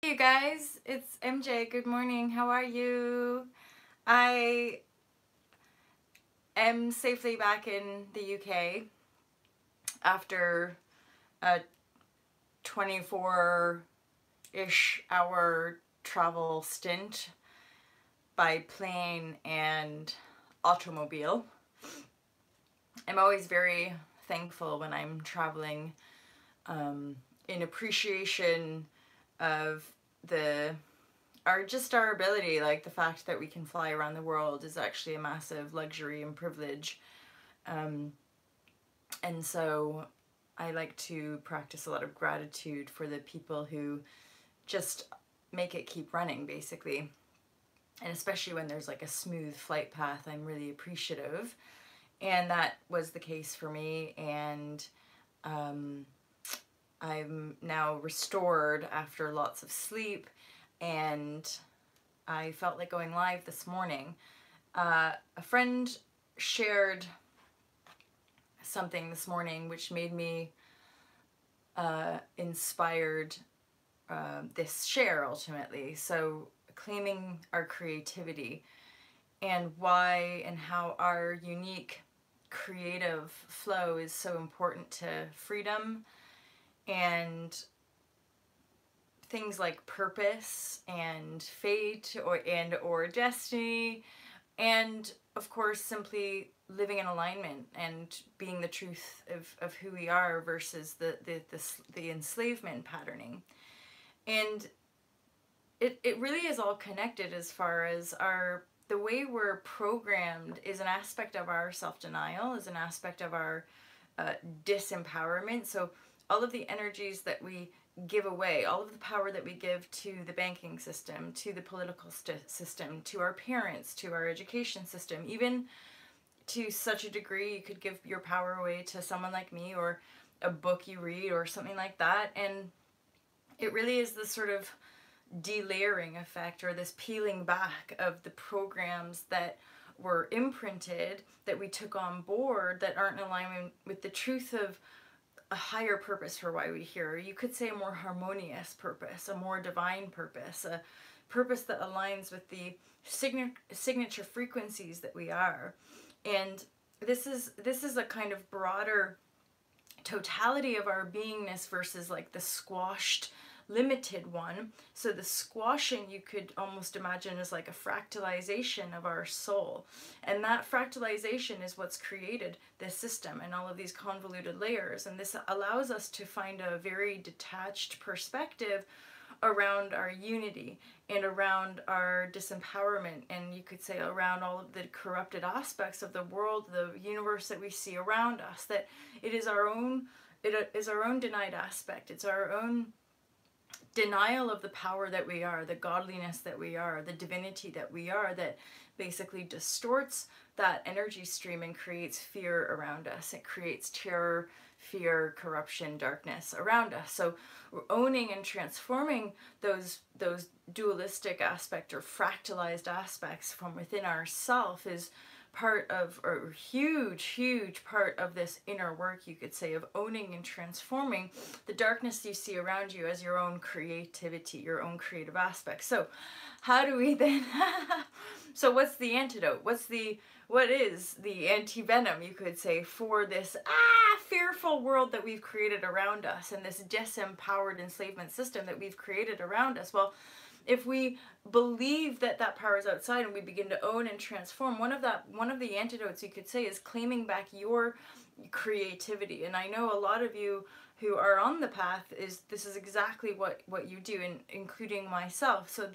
Hey you guys, it's MJ. Good morning. How are you? I am safely back in the UK after a 24-ish hour travel stint by plane and automobile. I'm always very thankful when I'm traveling in appreciation of the our ability, like the fact that we can fly around the world is actually a massive luxury and privilege. And so I like to practice a lot of gratitude for the people who just make it keep running, basically. And especially when there's like a smooth flight path, I'm really appreciative. And that was the case for me. And I'm now restored after lots of sleep, and I felt like going live this morning. A friend shared something this morning which made me inspired this share ultimately. So claiming our creativity and why and how our unique creative flow is so important to freedom and things like purpose and fate or destiny, and of course simply living in alignment and being the truth of who we are versus the enslavement patterning. And it really is all connected as far as the way we're programmed is an aspect of our self-denial, is an aspect of our disempowerment. So all of the energies that we give away, all of the power that we give to the banking system, to the political system, to our parents, to our education system, even to such a degree you could give your power away to someone like me or a book you read or something like that. And it really is this sort of delayering effect, or this peeling back of the programs that were imprinted, that we took on board, that aren't in alignment with the truth of a higher purpose for why we're here. You could say a more harmonious purpose, a more divine purpose, a purpose that aligns with the signature frequencies that we are. And this is a kind of broader totality of our beingness versus like the squashed limited one. So the squashing, you could almost imagine, as like a fractalization of our soul, and that fractalization is what's created this system and all of these convoluted layers. And this allows us to find a very detached perspective around our unity and around our disempowerment, and you could say around all of the corrupted aspects of the world, the universe that we see around us, that it is our own denied aspect. It's our own denial of the power that we are, the godliness that we are, the divinity that we are, that basically distorts that energy stream and creates fear around us. It creates terror, fear, corruption, darkness around us. So we're owning and transforming those dualistic aspect or fractalized aspects from within ourself is part of, or huge part of this inner work, you could say, of owning and transforming the darkness you see around you as your own creativity, your own creative aspects. So how do we then so what's the antidote? What is the anti-venom, you could say, for this fearful world that we've created around us, and this disempowered enslavement system that we've created around us? Well, if we believe that that power is outside and we begin to own and transform, one of the antidotes, you could say, is claiming back your creativity. And I know a lot of you who are on the path, this is exactly what you do, including myself. So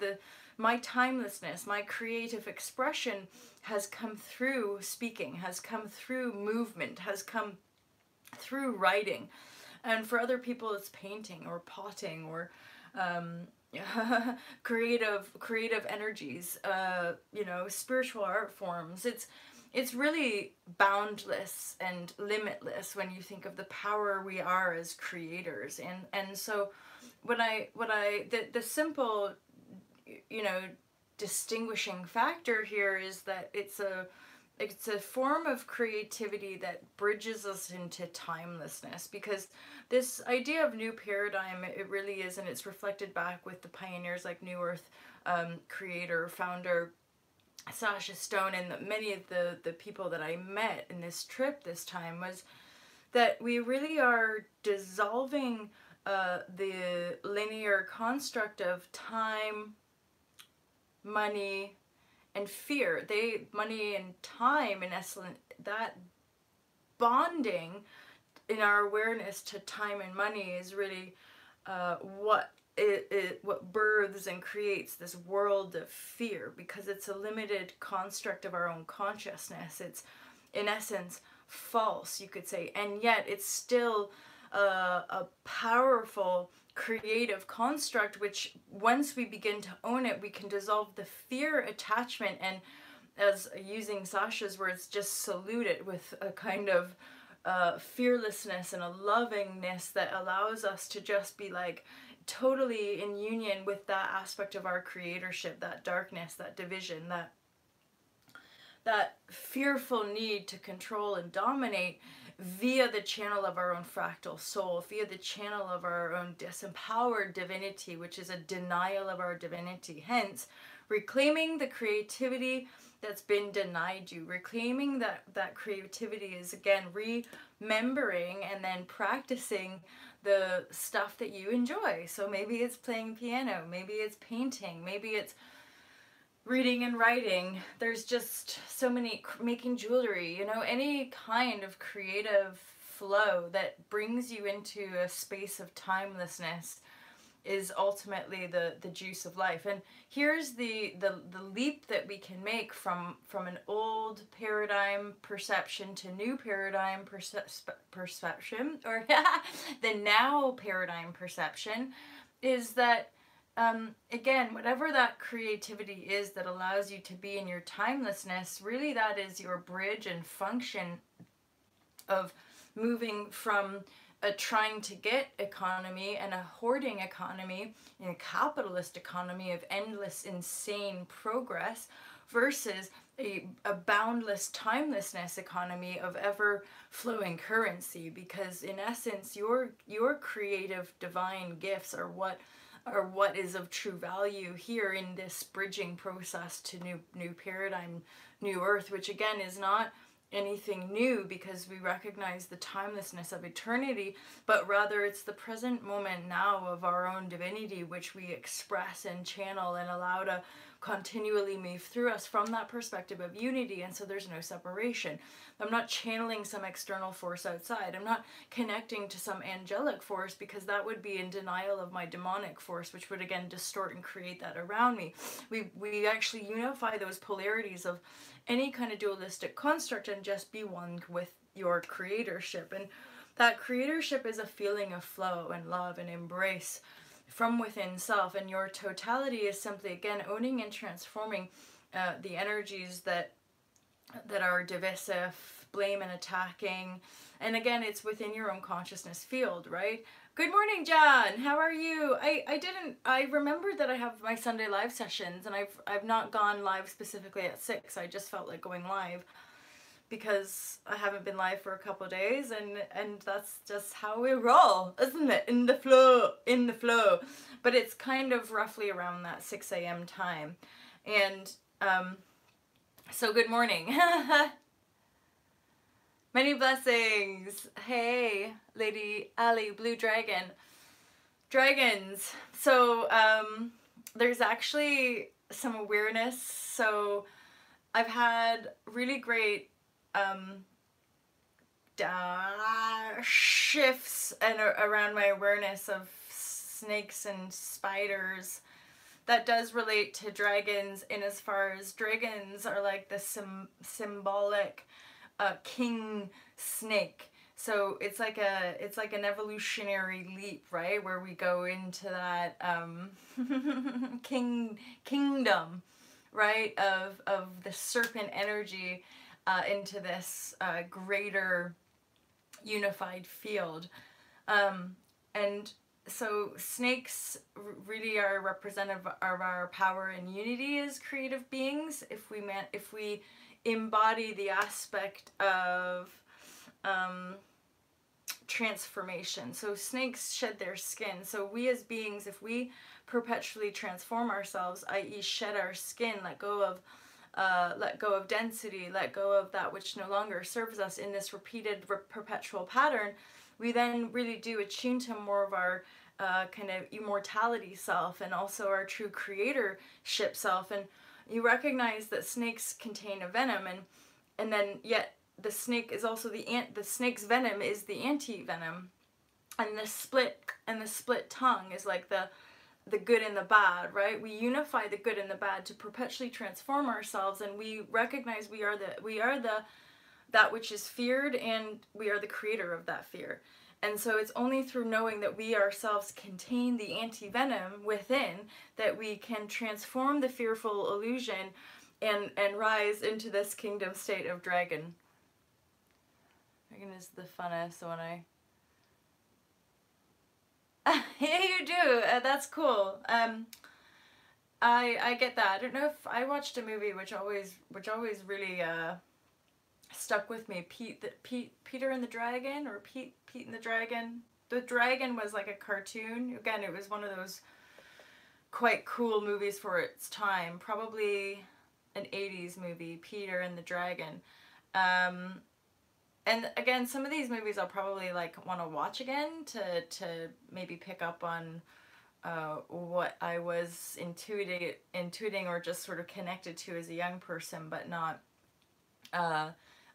my timelessness, my creative expression has come through speaking, has come through movement, has come through writing. And for other people it's painting or potting or creative energies, spiritual art forms. It's really boundless and limitless when you think of the power we are as creators. And so the simple, distinguishing factor here is that it's a it's a form of creativity that bridges us into timelessness, because this idea of new paradigm, it really is, and it's reflected back with the pioneers like New Earth creator, founder Sasha Stone, and many of the people that I met in this trip this time, was that we really are dissolving the linear construct of time, money, and fear. Money and time, in essence, that bonding in our awareness to time and money is really what what births and creates this world of fear, because it's a limited construct of our own consciousness. It's, in essence, false, you could say, and yet it's still a powerful creative construct, which once we begin to own it, we can dissolve the fear attachment, and, as using Sasha's words, just salute it with a kind of fearlessness and a lovingness that allows us to just be like totally in union with that aspect of our creatorship, that darkness, that division, that fearful need to control and dominate via the channel of our own fractal soul, via the channel of our own disempowered divinity, which is a denial of our divinity. Hence, reclaiming the creativity that's been denied you. Reclaiming that creativity is, again, remembering and then practicing the stuff that you enjoy. So maybe it's playing piano, maybe it's painting, maybe it's reading and writing. There's just so many, making jewelry, you know, any kind of creative flow that brings you into a space of timelessness is ultimately the juice of life. And here's the leap that we can make from an old paradigm perception to new paradigm perception, or the now paradigm perception, is that again, whatever that creativity is that allows you to be in your timelessness, really that is your bridge and function of moving from a trying to get economy and a hoarding economy and a capitalist economy of endless, insane progress, versus a boundless timelessness economy of ever-flowing currency. Because in essence, your creative divine gifts are what is of true value here in this bridging process to new paradigm, new earth, which again is not anything new, because we recognize the timelessness of eternity, but rather it's the present moment now of our own divinity, which we express and channel and allow to continually move through us from that perspective of unity. And so there's no separation. I'm not channeling some external force outside. I'm not connecting to some angelic force, because that would be in denial of my demonic force, which would again distort and create that around me. We actually unify those polarities of any kind of dualistic construct and just be one with your creatorship. And that creatorship is a feeling of flow and love and embrace from within self, and your totality is simply, again, owning and transforming the energies that are divisive, blame and attacking. And again, it's within your own consciousness field, right? Good morning, John. How are you? I remembered that I have my Sunday live sessions, and I've not gone live specifically at 6. I just felt like going live because I haven't been live for a couple of days, and that's just how we roll, isn't it? In the flow. But it's kind of roughly around that 6 a.m. time. And so good morning. Many blessings. Hey, Lady Ali, Blue Dragon. Dragons. So there's actually some awareness. So I've had really great shifts and around my awareness of snakes and spiders. That does relate to dragons, in as far as dragons are like the symbolic king snake. So it's like an evolutionary leap, right, where we go into that kingdom, right, of the serpent energy into this greater unified field. And so snakes really are representative of our power and unity as creative beings. If we embody the aspect of transformation. So snakes shed their skin. So we as beings, if we perpetually transform ourselves, i.e. shed our skin, let go of density, let go of that which no longer serves us in this repeated perpetual pattern, we then really do attune to more of our kind of immortality self, and also our true creatorship self. And you recognize that snakes contain a venom, and then yet the snake is also the snake's venom is the anti-venom, and the split tongue is like the good and the bad, right? We unify the good and the bad to perpetually transform ourselves, and we recognize we are that which is feared, and we are the creator of that fear. And so it's only through knowing that we ourselves contain the anti-venom within that we can transform the fearful illusion and rise into this kingdom state of dragon. Dragon is the funnest when yeah, you do. That's cool. I get that. I don't know if I watched a movie which always really stuck with me. Peter and the Dragon, or Pete and the Dragon. The dragon was like a cartoon. Again, it was one of those quite cool movies for its time. Probably an 80s movie, Peter and the Dragon. And again, some of these movies I'll probably like want to watch again to maybe pick up on what I was intuiting or just sort of connected to as a young person, but not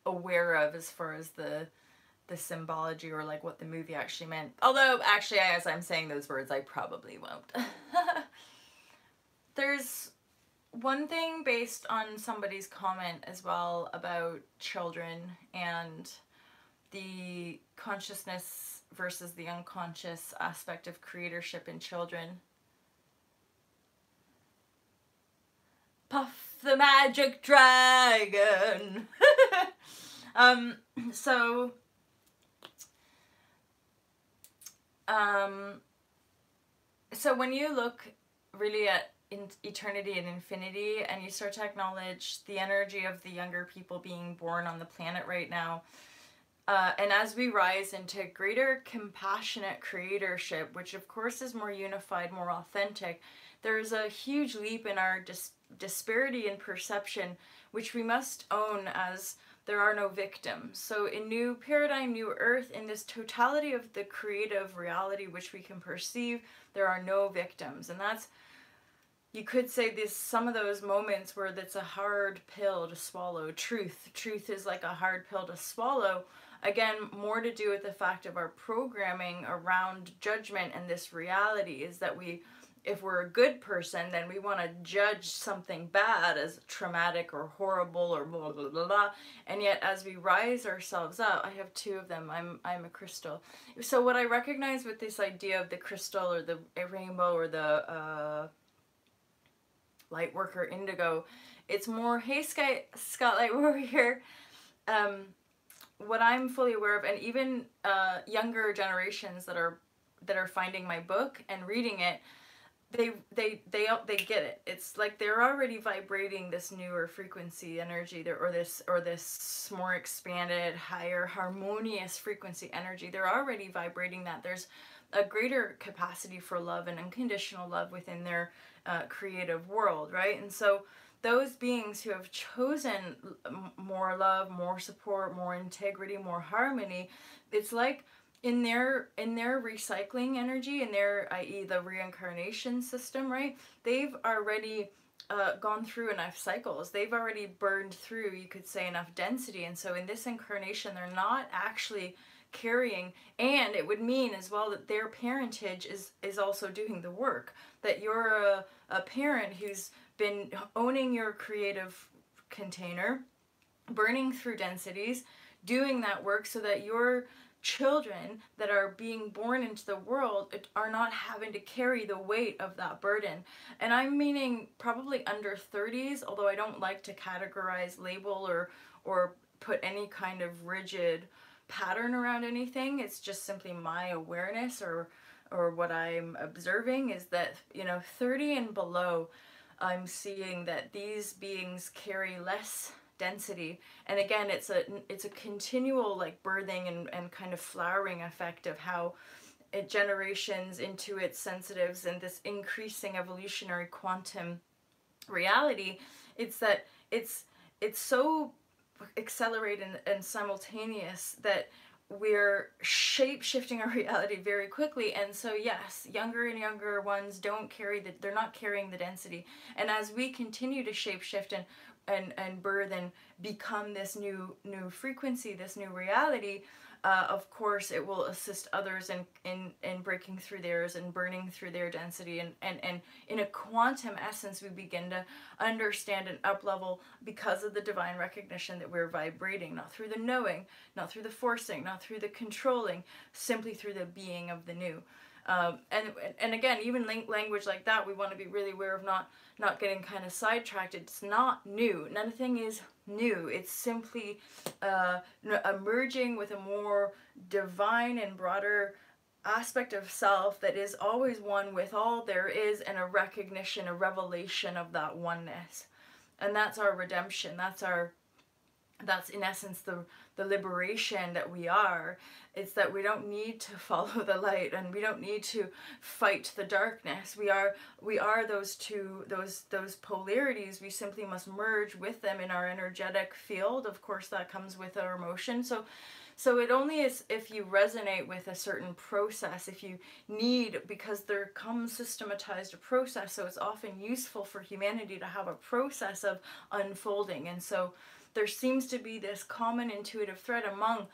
aware of as far as the symbology or like what the movie actually meant. Although actually, as I'm saying those words, I probably won't. There's one thing based on somebody's comment as well about children and the consciousness versus the unconscious aspect of creatorship in children. Puff the magic dragon! So when you look really at eternity and infinity, and you start to acknowledge the energy of the younger people being born on the planet right now, and as we rise into greater compassionate creatorship, which of course is more unified, more authentic, there's a huge leap in our disparity in perception, which we must own as there are no victims. So in New Paradigm, New Earth, in this totality of the creative reality which we can perceive, there are no victims. And that's, you could say, this some of those moments where that's a hard pill to swallow. Truth is like a hard pill to swallow. Again, more to do with the fact of our programming around judgment, and this reality is that if we're a good person, then we want to judge something bad as traumatic or horrible or blah blah blah blah. And yet, as we rise ourselves up, I have two of them. I'm a crystal. So what I recognize with this idea of the crystal or the rainbow or the light worker indigo, it's more, hey Scotlight Warrior. What I'm fully aware of, and even younger generations that are finding my book and reading it, they get it. It's like they're already vibrating this newer frequency energy there, or this more expanded, higher, harmonious frequency energy. They're already vibrating that. There's a greater capacity for love and unconditional love within their creative world, right? And so those beings who have chosen more love, more support, more integrity, more harmony, it's like in their recycling energy, in their, i.e. the reincarnation system, right? They've already gone through enough cycles. They've already burned through, you could say, enough density. And so in this incarnation, they're not actually carrying, and it would mean as well that their parentage is also doing the work. That you're a parent who's been owning your creative container, burning through densities, doing that work so that your children that are being born into the world are not having to carry the weight of that burden. And I'm meaning probably under 30s, although I don't like to categorize, label, or put any kind of rigid pattern around anything. It's just simply my awareness or what I'm observing is that, 30 and below, I'm seeing that these beings carry less density. And again, it's a continual like birthing and kind of flowering effect of how it generations, intuits, sensitives, and this increasing evolutionary quantum reality. It's that it's so accelerated and simultaneous that we're shape shifting our reality very quickly. And so yes, younger and younger ones don't carry they're not carrying the density. And as we continue to shape shift and birth and become this new frequency, this new reality, of course it will assist others in breaking through theirs and burning through their density, and in a quantum essence we begin to understand and up level because of the divine recognition that we're vibrating, not through the knowing, not through the forcing, not through the controlling, simply through the being of the new. And again, even language like that, we want to be really aware of not getting kind of sidetracked. It's not new. Nothing is new. It's simply emerging with a more divine and broader aspect of self that is always one with all there is, and a recognition, a revelation of that oneness. And that's our redemption. That's in essence the liberation that we are. It's that we don't need to follow the light, and we don't need to fight the darkness. We are those two, those polarities. We simply must merge with them in our energetic field. Of course, that comes with our emotion. So it only is if you resonate with a certain process, if you need, because there comes systematized a process. So it's often useful for humanity to have a process of unfolding. And so there seems to be this common intuitive thread among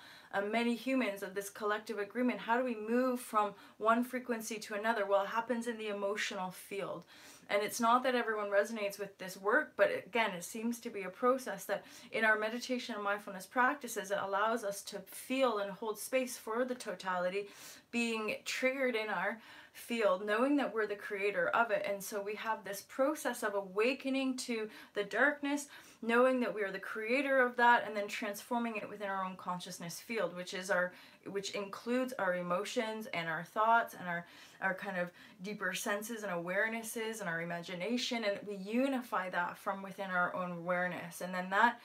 many humans of this collective agreement. How do we move from one frequency to another? Well, it happens in the emotional field. And it's not that everyone resonates with this work, but again, it seems to be a process that in our meditation and mindfulness practices, it allows us to feel and hold space for the totality being triggered in our field, knowing that we're the creator of it. And so we have this process of awakening to the darkness, knowing that we are the creator of that, and then transforming it within our own consciousness field, which includes our emotions and our thoughts and our kind of deeper senses and awarenesses and our imagination, and we unify that from within our own awareness. And then that,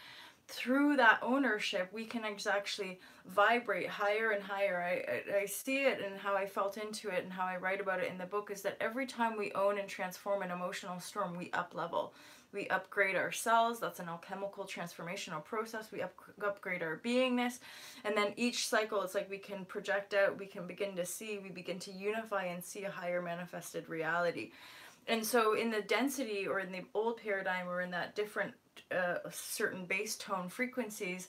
through that ownership, we can actually vibrate higher and higher. I see it, and how I felt into it and how I write about it in the book is that every time we own and transform an emotional storm, we up level. We upgrade ourselves. That's an alchemical transformational process. We upgrade our beingness. And then each cycle, it's like we can project out, we can begin to see, we begin to unify and see a higher manifested reality. And so in the density, or in the old paradigm, or in that different certain base tone frequencies,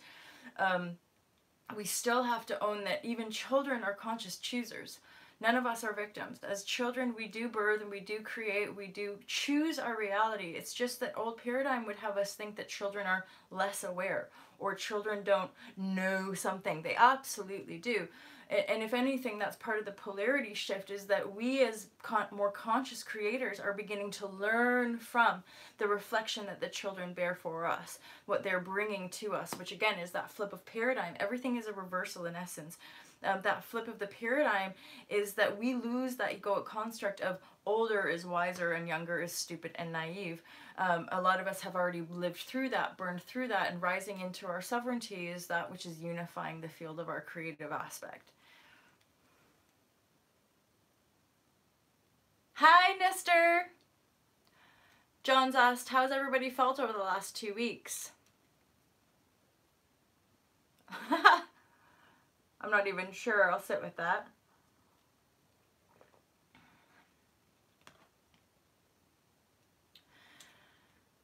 we still have to own that even children are conscious choosers. None of us are victims. As children, we do birth and we do create, we do choose our reality. It's just that old paradigm would have us think that children are less aware, or children don't know something. They absolutely do. And if anything, that's part of the polarity shift, is that we as more conscious creators are beginning to learn from the reflection that the children bear for us, what they're bringing to us, which again is that flip of paradigm. Everything is a reversal in essence. That flip of the paradigm is that we lose that egoic construct of older is wiser and younger is stupid and naive. A lot of us have already lived through that, burned through that, and rising into our sovereignty is that which is unifying the field of our creative aspect. Hi, Nestor! John's asked, how's everybody felt over the last 2 weeks? I'm not even sure. I'll sit with that.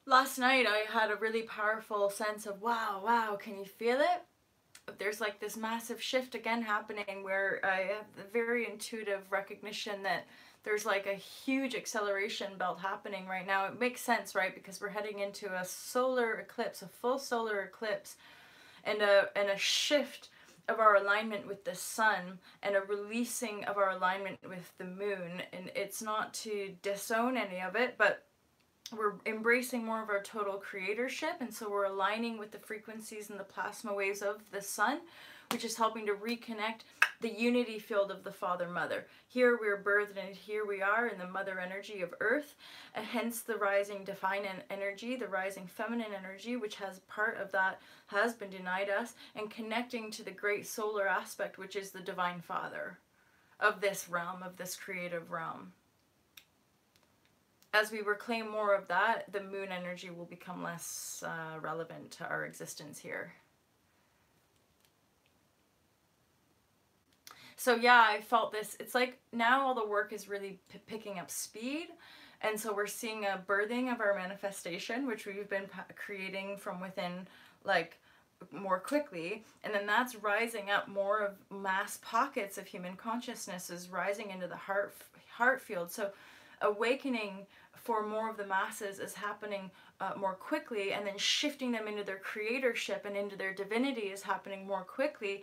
Last night I had a really powerful sense of wow, can you feel it? There's like this massive shift again happening where I have the very intuitive recognition that there's like a huge acceleration belt happening right now. It makes sense, right? Because we're heading into a solar eclipse, a full solar eclipse, and a shift of our alignment with the sun, and a releasing of our alignment with the moon. And it's not to disown any of it, but we're embracing more of our total creatorship, and so we're aligning with the frequencies and the plasma waves of the sun, which is helping to reconnect the unity field of the Father Mother. Here we're birthed and here we are in the mother energy of Earth, and hence the rising divine energy, the rising feminine energy, which has part of that has been denied us, and connecting to the great solar aspect, which is the Divine Father of this realm, of this creative realm. As we reclaim more of that, the moon energy will become less relevant to our existence here. So yeah, I felt this. It's like now all the work is really picking up speed. And so we're seeing a birthing of our manifestation, which we've been creating from within, like, more quickly. And then that's rising up more of mass pockets of human consciousness is rising into the heart field. So awakening for more of the masses is happening more quickly, and then shifting them into their creatorship and into their divinity is happening more quickly,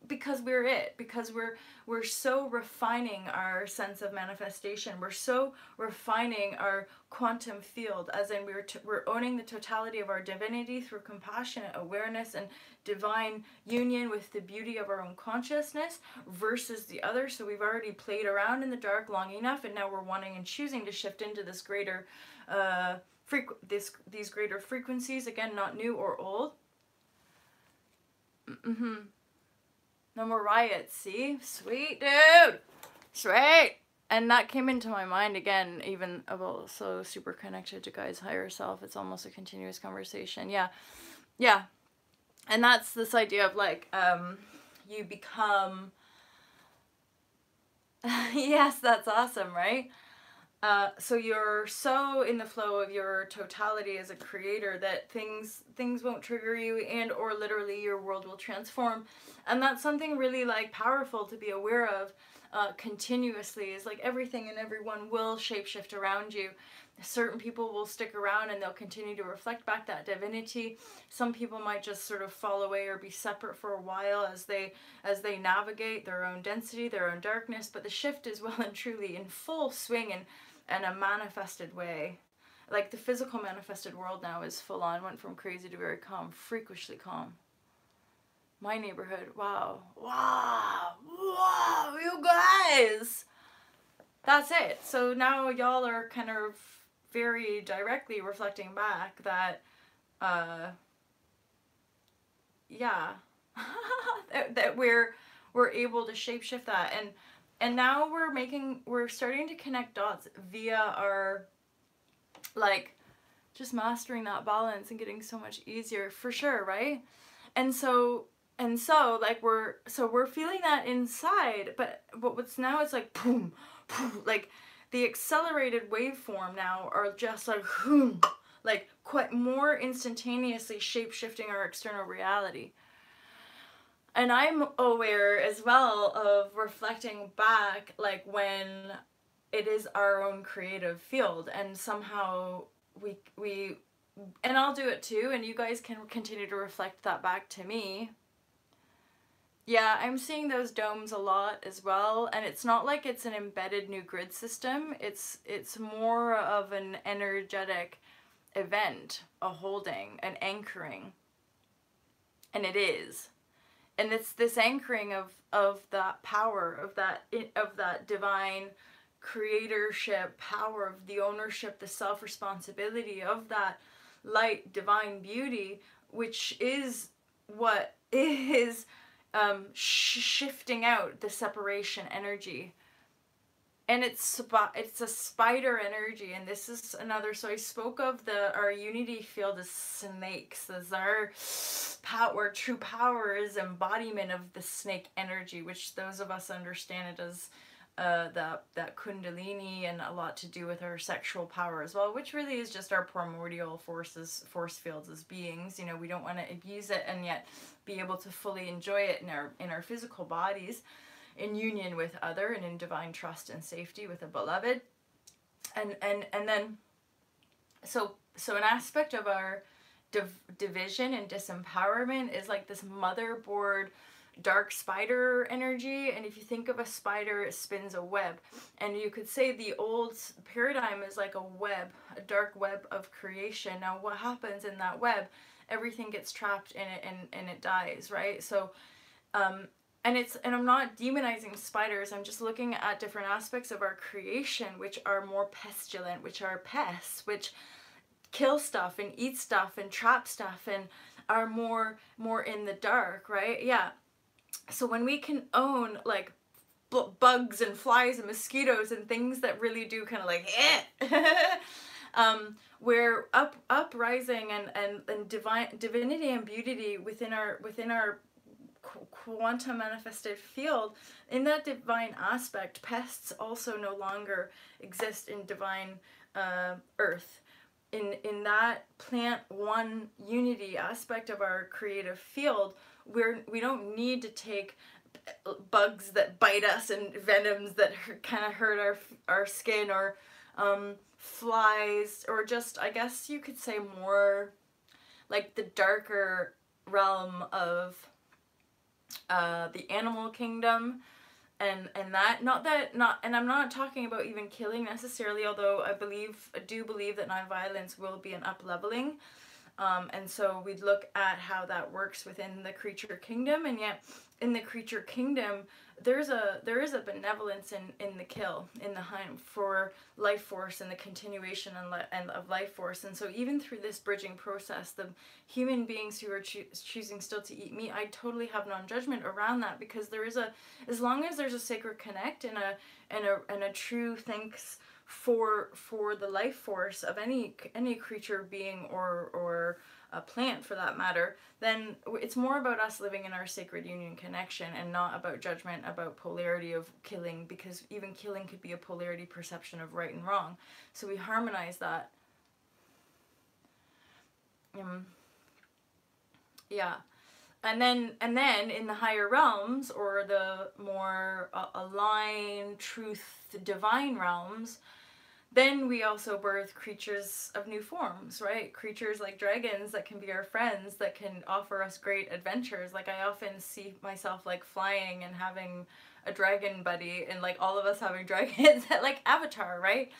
because we're so refining our sense of manifestation. We're so refining our quantum field, as in we're owning the totality of our divinity through compassionate awareness and divine union with the beauty of our own consciousness versus the other. So we've already played around in the dark long enough, and now we're wanting and choosing to shift into this greater these greater frequencies, again, not new or old. No more riots, see? Sweet, dude! Sweet! And that came into my mind again, even about so super connected to Guy's higher self. It's almost a continuous conversation. Yeah. Yeah. And that's this idea of, like, you become... Yes, that's awesome, right? So you're so in the flow of your totality as a creator that things won't trigger you, and or literally your world will transform. And that's something really, like, powerful to be aware of continuously, is like everything and everyone will shapeshift around you. Certain people will stick around and they'll continue to reflect back that divinity. Some people might just sort of fall away or be separate for a while as they navigate their own density, their own darkness. But the shift is well and truly in full swing and a manifested way. Like the physical manifested world now is full on, went from crazy to very calm, freakishly calm. My neighborhood, wow, you guys! That's it. So now y'all are kind of very directly reflecting back that, yeah, that we're able to shapeshift that. And now we're starting to connect dots via our, like, just mastering that balance and getting so much easier, for sure, right? And so like we're feeling that inside, but what's now, it's like boom, boom, like the accelerated waveform now are just like boom, like quite more instantaneously shape-shifting our external reality. And I'm aware as well of reflecting back, like when it is our own creative field, and somehow we and I'll do it too, and you guys can continue to reflect that back to me. Yeah, I'm seeing those domes a lot as well, and it's not like it's an embedded new grid system. It's more of an energetic event, a holding, an anchoring. And it is. And it's this anchoring of that power, of that divine creatorship power, of the ownership, the self-responsibility of that light, divine beauty, which is what is shifting out the separation energy. And it's a spider energy, and this is another. So I spoke of our unity field as snakes, as our power. True power is embodiment of the snake energy, which those of us understand it as that kundalini, and a lot to do with our sexual power as well, which really is just our primordial force fields as beings. You know, we don't want to abuse it and yet be able to fully enjoy it in our physical bodies, in union with other, and in divine trust and safety with a beloved. And then so an aspect of our division and disempowerment is like this motherboard dark spider energy. And if you think of a spider, it spins a web, and you could say the old paradigm is like a web, a dark web of creation. Now what happens in that web? Everything gets trapped in it, and it dies, right? So And I'm not demonizing spiders. I'm just looking at different aspects of our creation, which are more pestilent, which are pests, which kill stuff and eat stuff and trap stuff and are more in the dark, right? Yeah. So when we can own like bugs and flies and mosquitoes and things that really do kind of like where uprising and divinity and beauty within our quantum manifested field, in that divine aspect, pests also no longer exist in divine earth. In that plant one unity aspect of our creative field, we don't need to take bugs that bite us and venoms that kind of hurt our skin, or flies, or just, I guess you could say, more like the darker realm of the animal kingdom, and that and I'm not talking about even killing necessarily, although I do believe that nonviolence will be an up-leveling. And so we'd look at how that works within the creature kingdom, and yet in the creature kingdom there is a benevolence in the kill, in the hunt for life force and the continuation and of life force. And so even through this bridging process, the human beings who are choosing still to eat meat, I totally have non-judgment around that, because as long as there's a sacred connect and a true thanks for the life force of any creature, being, or a plant for that matter, then it's more about us living in our sacred union connection, and not about judgment, about polarity of killing, because even killing could be a polarity perception of right and wrong. So we harmonize that. Yeah. And then in the higher realms, or the more aligned truth divine realms, then we also birth creatures of new forms, right? Creatures like dragons that can be our friends, that can offer us great adventures. Like, I often see myself like flying and having a dragon buddy, and like all of us having dragons like Avatar, right?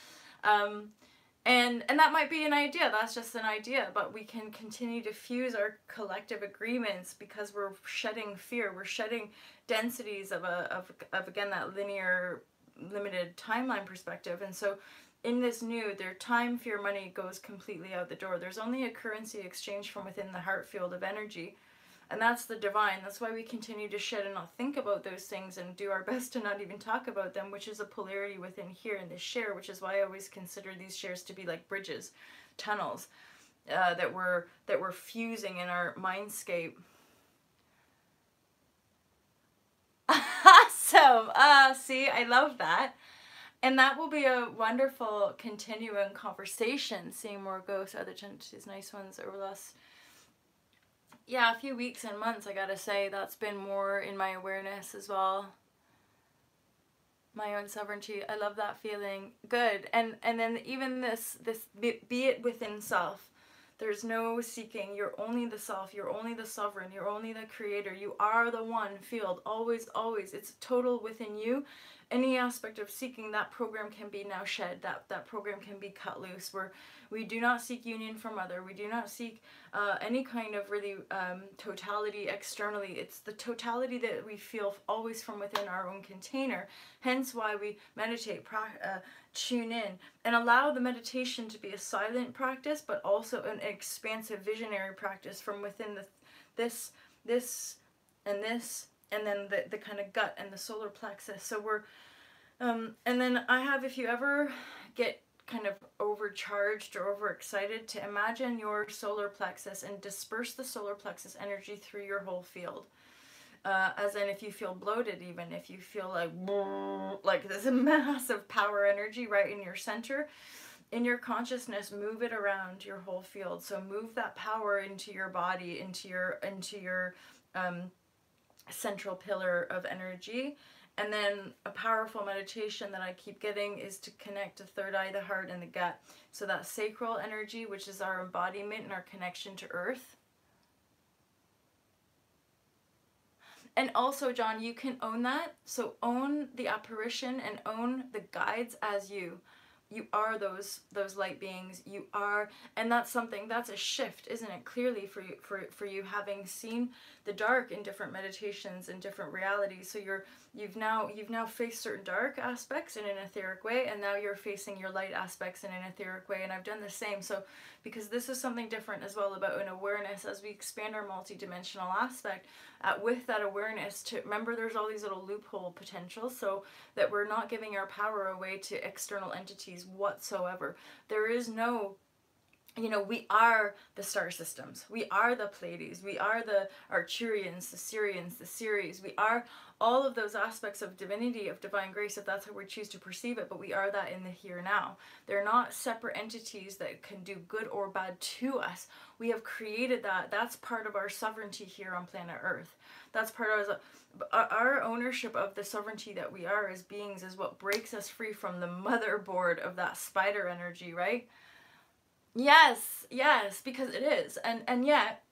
And that might be an idea. That's just an idea, but we can continue to fuse our collective agreements, because we're shedding fear. We're shedding densities of again, that linear, limited timeline perspective. And so in this new, their time, fear, money goes completely out the door. There's only a currency exchange from within the heart field of energy. And that's the divine. That's why we continue to shed and not think about those things, and do our best to not even talk about them, which is a polarity within here in this share, which is why I always consider these shares to be like bridges, tunnels, that we're fusing in our mindscape. Awesome. See, I love that. And that will be a wonderful continuing conversation, seeing more ghosts, other entities, nice ones over the last, a few weeks and months. I gotta say, that's been more in my awareness as well. My own sovereignty. I love that feeling. Good. And then even this be it within self. There's no seeking. You're only the self. You're only the sovereign. You're only the creator. You are the one field. Always, always. It's total within you. Any aspect of seeking, that program can be now shed. That program can be cut loose. We do not seek union from other. We do not seek any kind of really totality externally. It's the totality that we feel always from within our own container. Hence why we meditate, tune in, and allow the meditation to be a silent practice, but also an expansive visionary practice from within this, and this, and then the kind of gut and the solar plexus. So we're, and then I have, if you ever get kind of overcharged or overexcited, to imagine your solar plexus and disperse the solar plexus energy through your whole field. As in, if you feel bloated, even if you feel like there's a massive power energy right in your center, in your consciousness, move it around your whole field. So move that power into your body, into your central pillar of energy. And then a powerful meditation that I keep getting is to connect to third eye, the heart, and the gut. So that sacral energy, which is our embodiment and our connection to earth. And also, John, you can own that. So own the apparition and own the guides as you. you are those light beings. You are, and that's something, that's a shift, isn't it? Clearly for you having seen the dark in different meditations and different realities. So you've now faced certain dark aspects in an etheric way, and now you're facing your light aspects in an etheric way. And I've done the same. So because this is something different as well about an awareness as we expand our multidimensional aspect, with that awareness, to remember there's all these little loophole potentials, so that we're not giving our power away to external entities whatsoever. There is no, we are the star systems, we are the Pleiades, we are the Arcturians, the Sirians, the Ceres, we are all of those aspects of divinity, of divine grace, if that's how we choose to perceive it, but we are that in the here now. They're not separate entities that can do good or bad to us. We have created that. That's part of our sovereignty here on planet Earth. That's part of our ownership of the sovereignty that we are as beings, is what breaks us free from the motherboard of that spider energy, right? Yes, because it is. And yet,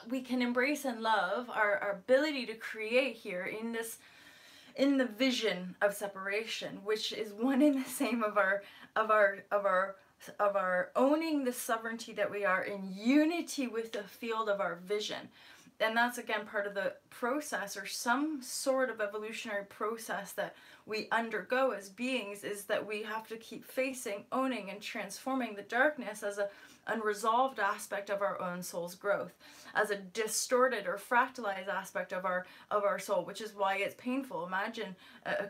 we can embrace and love our ability to create here in the vision of separation, which is one in the same of our owning the sovereignty that we are in unity with the field of our vision. And that's again part of the process, or some sort of evolutionary process that we undergo as beings, is that we have to keep facing, owning, and transforming the darkness as a unresolved aspect of our own soul's growth, as a distorted or fractalized aspect of our soul, which is why it's painful. Imagine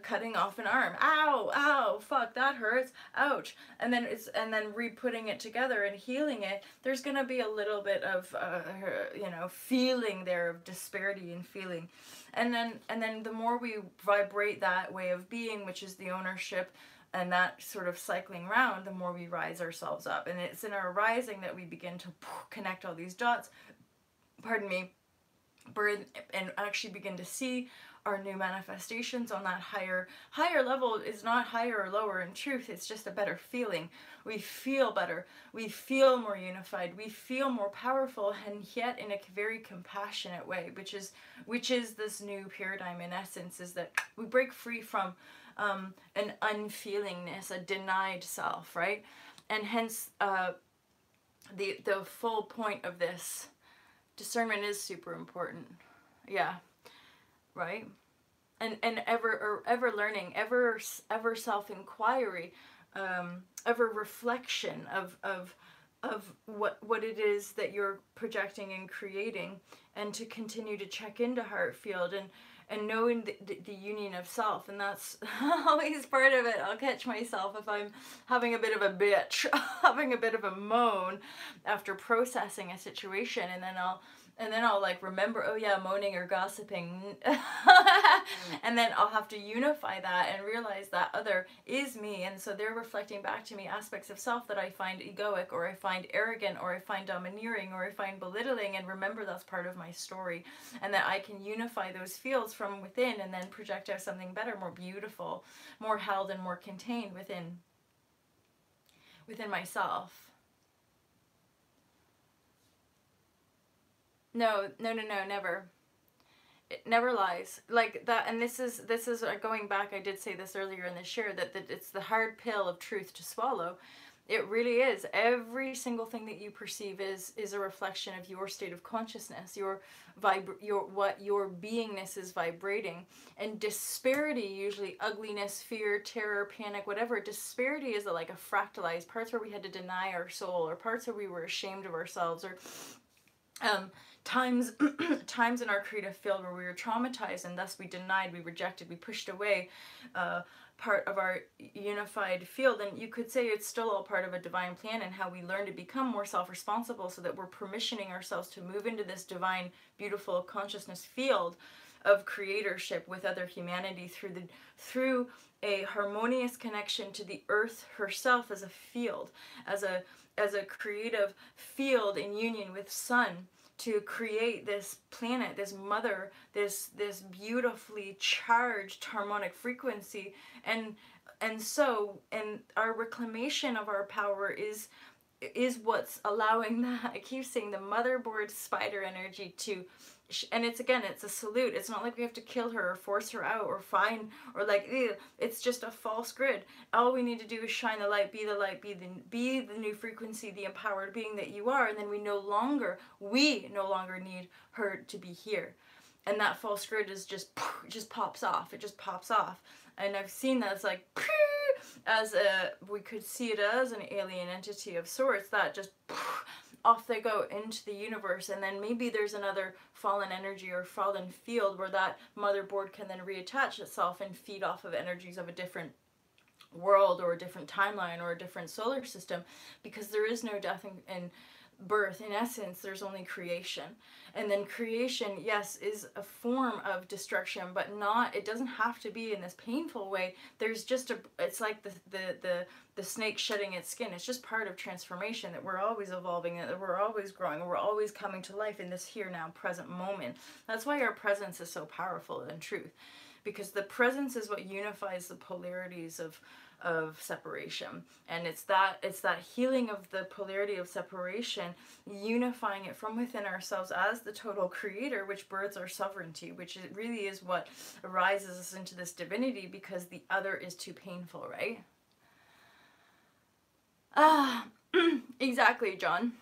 cutting off an arm. Ow, fuck, that hurts. Ouch. And then re-putting it together and healing it. There's gonna be a little bit of feeling there, of disparity in feeling. And then the more we vibrate that way of being, which is the ownership, and that sort of cycling round, the more we rise ourselves up. And it's in our rising that we begin to connect all these dots, and actually begin to see our new manifestations on that higher level. Is not higher or lower in truth, it's just a better feeling. We feel better, we feel more unified, we feel more powerful, and yet in a very compassionate way, which is this new paradigm in essence, is that we break free from an unfeelingness, a denied self, right? And hence the full point of this discernment is super important. Yeah, right? And ever learning, ever self-inquiry, ever reflection of what it is that you're projecting and creating, and to continue to check into heart field and knowing the union of self. And that's always part of it. I'll catch myself if I'm having a bit of a bitch, having a bit of a moan after processing a situation, and then I'll like remember, oh yeah, moaning or gossiping. And then I'll have to unify that and realize that other is me. And so they're reflecting back to me aspects of self that I find egoic, or I find arrogant, or I find domineering, or I find belittling. And remember, that's part of my story. And that I can unify those fields from within and then project out something better, more beautiful, more held and more contained within myself. No, never. It never lies. Like that, and this is going back, I did say this earlier in the share, that it's the hard pill of truth to swallow. It really is. Every single thing that you perceive is a reflection of your state of consciousness, what your beingness is vibrating. And disparity, usually ugliness, fear, terror, panic, whatever, disparity is like a fractalized, parts where we had to deny our soul, or parts where we were ashamed of ourselves, or times in our creative field where we were traumatized, and thus we denied, we rejected, we pushed away part of our unified field. And you could say it's still all part of a divine plan, and how we learn to become more self-responsible, so that we're permissioning ourselves to move into this divine, beautiful consciousness field of creatorship with other humanity through a harmonious connection to the earth herself as a field, as a creative field in union with sun, to create this planet, this mother, this beautifully charged harmonic frequency. And our reclamation of our power is what's allowing that, I keep saying, the motherboard spider energy to And it's, again, it's a salute. It's not like we have to kill her or force her out or find, or like, ew. It's just a false grid. All we need to do is shine the light, be the light, be the new frequency, the empowered being that you are, and then we no longer need her to be here. And that false grid is just pops off. It just pops off. And I've seen that, it's like, we could see it as an alien entity of sorts that just off they go into the universe. And then maybe there's another fallen energy or fallen field where that motherboard can then reattach itself and feed off of energies of a different world or a different timeline or a different solar system, because there is no death in birth. In essence, there's only creation. And then creation, yes, is a form of destruction, but not, it doesn't have to be in this painful way. There's just it's like the snake shedding its skin. It's just part of transformation, that we're always evolving, that we're always growing, we're always coming to life in this here, now, present moment. That's why our presence is so powerful in truth, because the presence is what unifies the polarities of separation. And it's that healing of the polarity of separation, unifying it from within ourselves as the total creator, which births our sovereignty, which really is what arises us into this divinity, because the other is too painful, right? Exactly, John.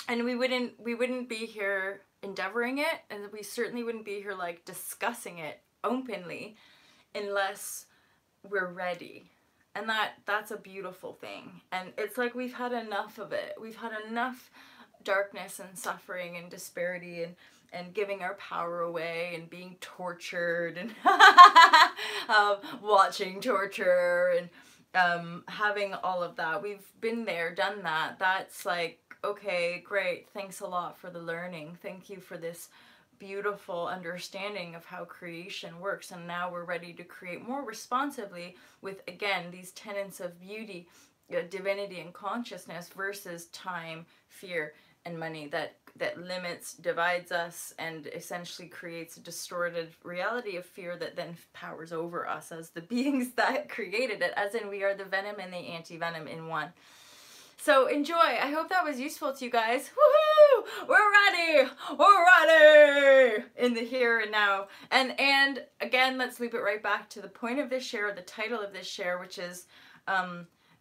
And we wouldn't be here endeavoring it, and we certainly wouldn't be here like discussing it openly unless we're ready. And that's a beautiful thing. And it's like we've had enough of it. We've had enough darkness and suffering and disparity and giving our power away and being tortured and watching torture and having all of that. We've been there, done that. That's like, okay, great. Thanks a lot for the learning. Thank you for this beautiful understanding of how creation works. And now we're ready to create more responsively with, again, these tenets of beauty, divinity, and consciousness versus time, fear, and money that limits, divides us, and essentially creates a distorted reality of fear that then powers over us as the beings that created it, as in we are the venom and the anti-venom in one. So enjoy. I hope that was useful to you guys. Woohoo! We're ready! We're ready! In the here and now. And again, let's loop it right back to the point of this share, the title of this share, which is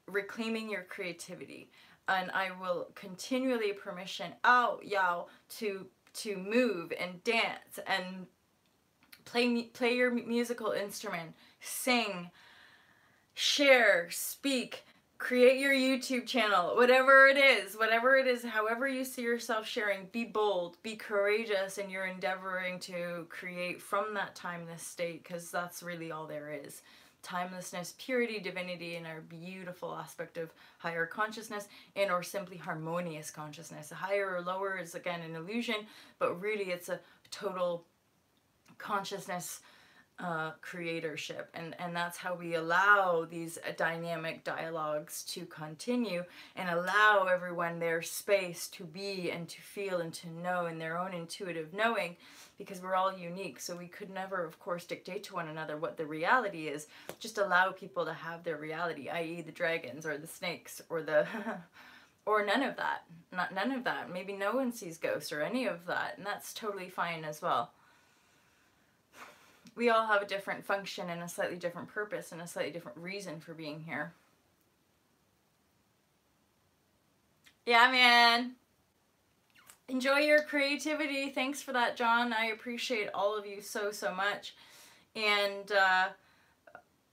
reclaiming your creativity. And I will continually permission y'all to move and dance and play your musical instrument, sing, share, speak, create your YouTube channel, whatever it is, however you see yourself sharing. Be bold, be courageous, and you're endeavoring to create from that timeless state, because that's really all there is. Timelessness, purity, divinity, and our beautiful aspect of higher consciousness, and or simply harmonious consciousness. Higher or lower is, again, an illusion, but really it's a total consciousness creatorship, and that's how we allow these dynamic dialogues to continue and allow everyone their space to be and to feel and to know in their own intuitive knowing, because we're all unique. So we could never, of course, dictate to one another what the reality is. Just allow people to have their reality, i.e. the dragons or the snakes or the or none of that. None of that. Maybe no one sees ghosts or any of that, and that's totally fine as well. We all have a different function and a slightly different purpose and a slightly different reason for being here. Yeah, man. Enjoy your creativity. Thanks for that, John. I appreciate all of you so much. And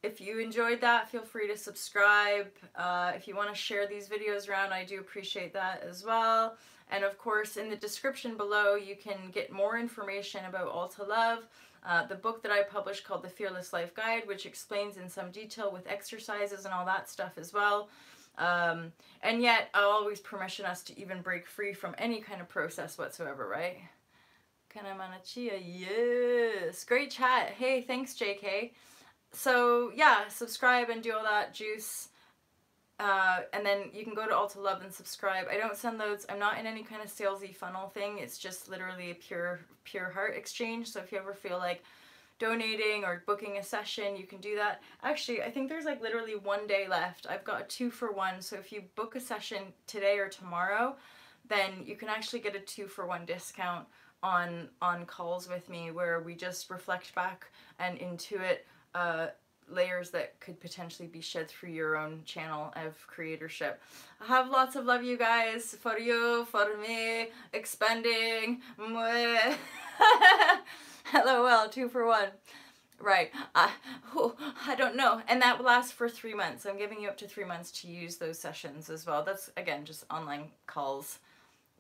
if you enjoyed that, feel free to subscribe. If you want to share these videos around, I do appreciate that as well. And of course, in the description below, you can get more information about All to Love. The book that I published called The Fearless Life Guide, which explains in some detail with exercises and all that stuff as well. And yet, I'll always permission us to even break free from any kind of process whatsoever, right? Kanamana-chia, yes! Great chat. Hey, thanks, JK. So, yeah, subscribe and do all that juice. And then you can go to All to Love and subscribe. I don't send loads. I'm not in any kind of salesy funnel thing. It's just literally a pure heart exchange. So if you ever feel like donating or booking a session, you can do that. Actually, I think there's like literally 1 day left. I've got a 2-for-1. So if you book a session today or tomorrow, then you can actually get a 2-for-1 discount on calls with me where we just reflect back and intuit layers that could potentially be shed through your own channel of creatorship. I have lots of love, you guys. For you, for me, expanding. LOL, 2 for 1. Right. I don't know. And that will last for 3 months. I'm giving you up to 3 months to use those sessions as well. That's, again, just online calls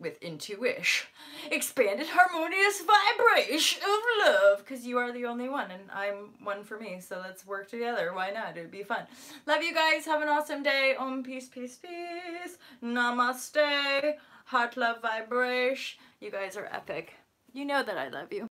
with Intuish. Expanded harmonious vibration of love. Because you are the only one and I'm one for me. So let's work together. Why not? It'd be fun. Love you guys. Have an awesome day. Peace, peace, peace. Namaste. Heart, love, vibration. You guys are epic. You know that I love you.